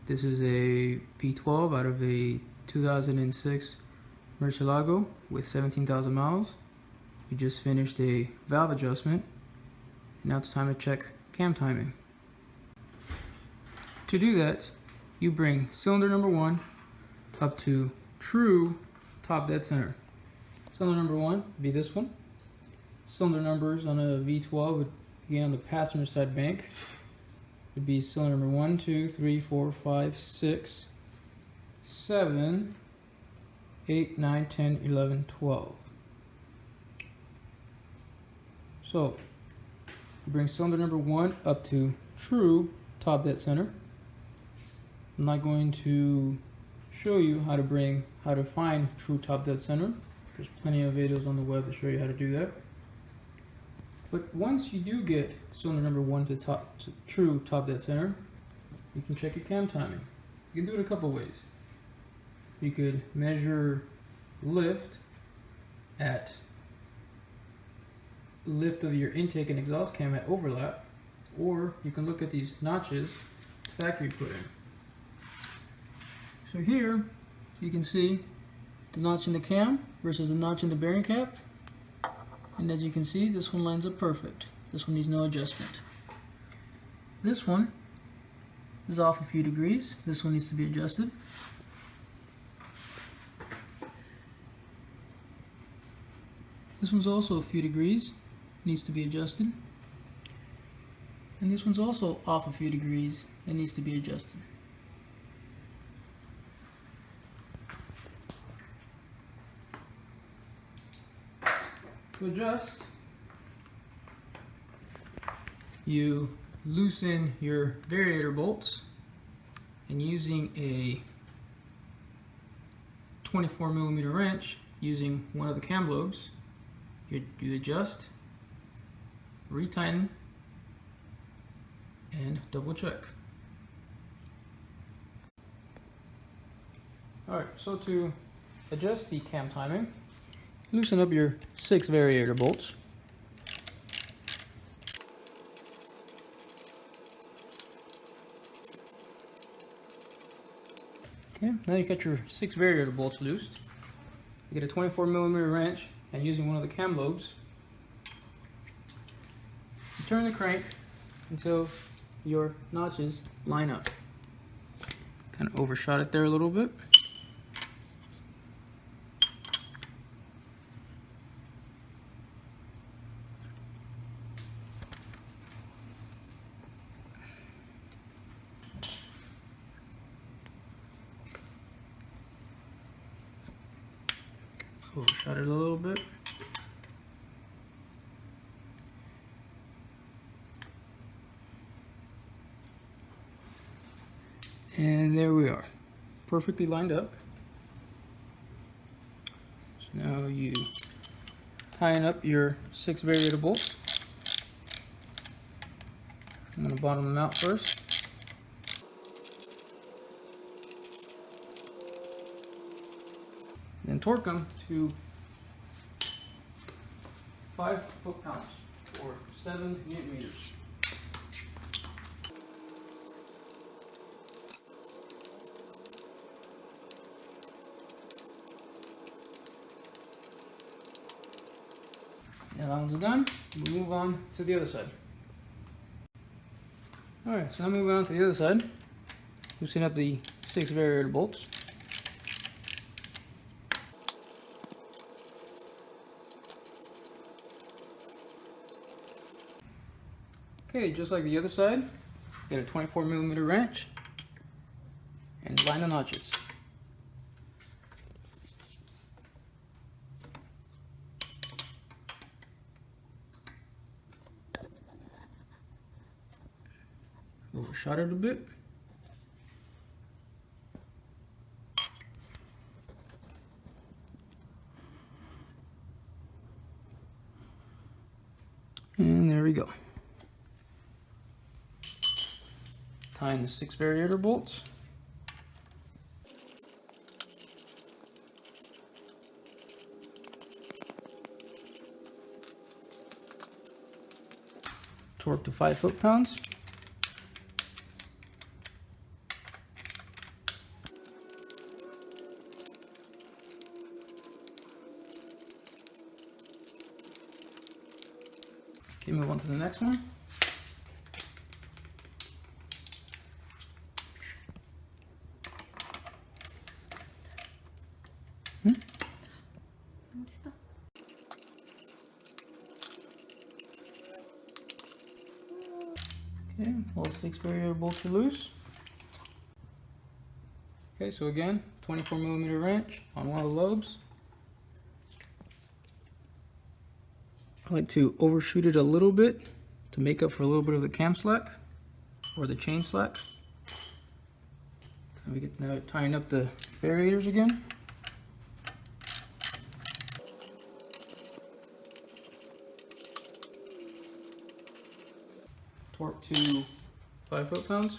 This is a V12 out of a 2006 Murcielago with 17,000 miles. We just finished a valve adjustment. Now it's time to check cam timing. To do that, you bring cylinder number 1 up to true top dead center. Cylinder number 1 would be this one. Cylinder numbers on a V12 would be on the passenger side bank. Would be cylinder number 1, 2, 3, 4, 5, 6, 7, 8, 9, 10, 11, 12. So, bring cylinder number 1 up to true top dead center. I'm not going to show you how to find true top dead center. There's plenty of videos on the web to show you how to do that. But once you do get cylinder number 1 to true top dead center, you can check your cam timing. You can do it a couple ways. You could measure lift at lift of your intake and exhaust cam at overlap, or you can look at these notches factory put in. So here you can see the notch in the cam versus the notch in the bearing cap. And as you can see, this one lines up perfect. This one needs no adjustment. This one is off a few degrees. This one needs to be adjusted. This one's also a few degrees, needs to be adjusted. And this one's also off a few degrees and needs to be adjusted. To adjust, you loosen your variator bolts, and using a 24mm wrench, using one of the cam lobes, you adjust, retighten, and double check. Alright, so to adjust the cam timing, loosen up your 6 variator bolts. Okay, now you got your 6 variator bolts loosed. You get a 24mm wrench, and using one of the cam lobes, you turn the crank until your notches line up. Kind of overshot it there a little bit. Overshot it a little bit. And there we are, perfectly lined up. So now you tighten up your 6 variator bolts. I'm going to bottom them out first. Then torque them to 5 foot-pounds or 7 Newton meters. Now that one's done, we'll move on to the other side. Alright, so now moving on to the other side. Loosen up the 6 variator bolts. Okay, just like the other side, get a 24mm wrench and line the notches. Overshot it a bit. And there we go. Tying the 6 variator bolts. Torque to 5 foot-pounds. on to the next one. Okay, all 6 variator bolts are loose. Okay, so again, 24mm wrench on one of the lobes. I like to overshoot it a little bit to make up for a little bit of the cam slack or the chain slack. And we get now tying up the variators again. Torque to 5 foot-pounds.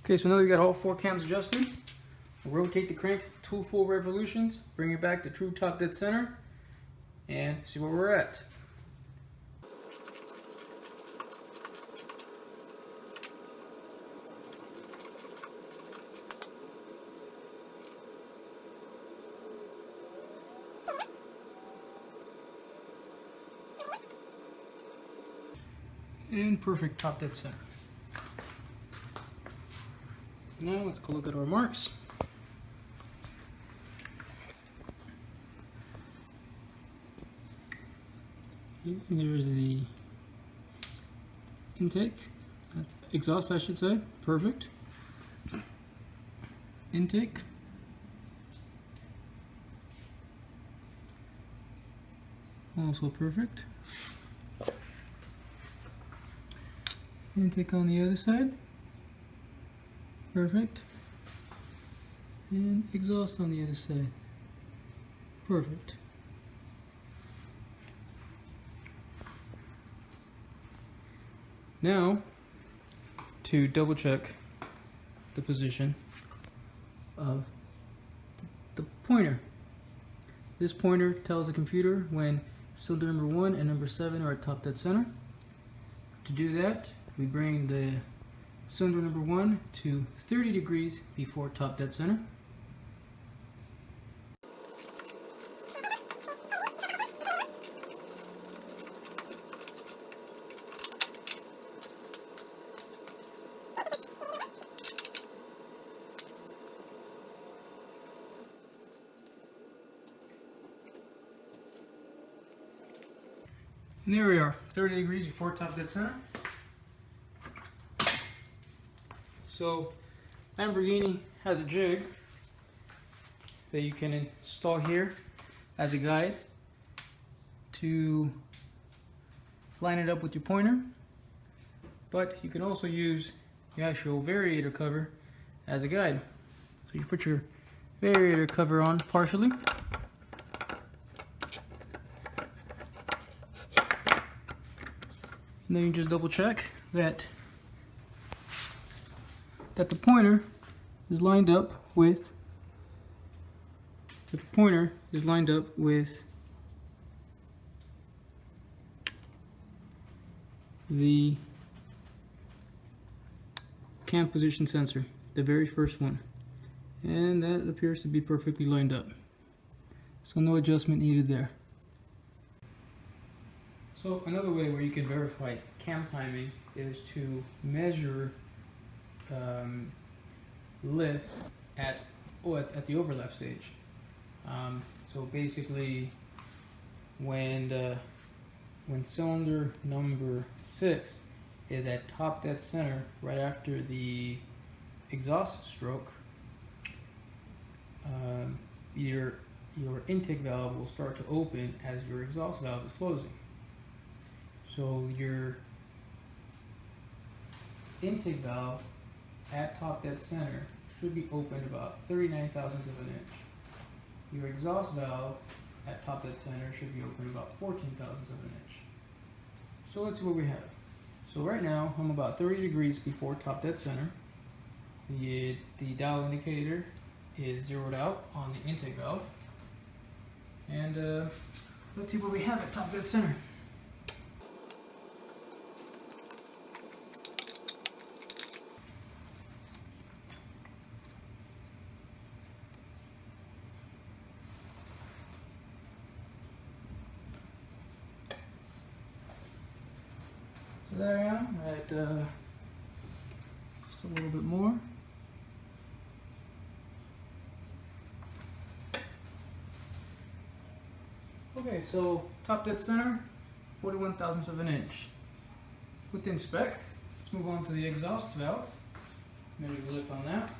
Okay, so now we've got all 4 cams adjusted. We'll rotate the crank 2 full revolutions, bring it back to true top dead center, and see where we're at. And perfect top dead center. Now let's go look at our marks. There's the intake, exhaust I should say, perfect. Intake. Also perfect. Intake on the other side. Perfect. And exhaust on the other side. Perfect. Now, to double check the position of the pointer. This pointer tells the computer when cylinder number 1 and number 7 are at top dead center. To do that, we bring the cylinder number 1 to 30 degrees before top dead center. And there we are, 30 degrees before top dead center. So Lamborghini has a jig that you can install here as a guide to line it up with your pointer, but you can also use the actual variator cover as a guide. So you put your variator cover on partially, and then you just double check that the pointer is lined up with the cam position sensor, the very first one, and that appears to be perfectly lined up, so no adjustment needed there. So another way where you can verify cam timing is to measure lift at the overlap stage. So basically, when cylinder number 6 is at top dead center right after the exhaust stroke, your intake valve will start to open as your exhaust valve is closing. So your intake valve at top dead center should be opened about 39 thousandths of an inch. Your exhaust valve at top dead center should be opened about 14 thousandths of an inch. So let's see what we have. So right now I'm about 30 degrees before top dead center. The dial indicator is zeroed out on the intake valve. And let's see what we have at top dead center. So there I am at just a little bit more. Okay, so top dead center, 41 thousandths of an inch. Within spec. Let's move on to the exhaust valve. Measure the lift on that.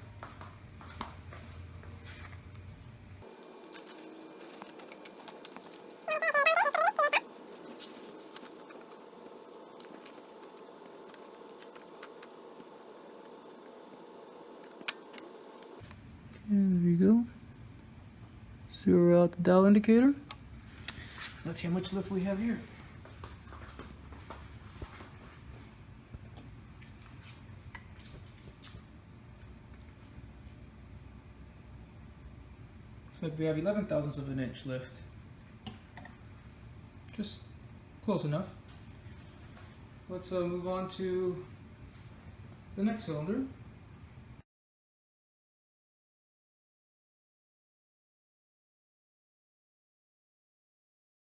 Okay, there you go. Zero out the dial indicator. Let's see how much lift we have here. Looks like we have 11 thousandths of an inch lift. Just close enough. Let's move on to the next cylinder.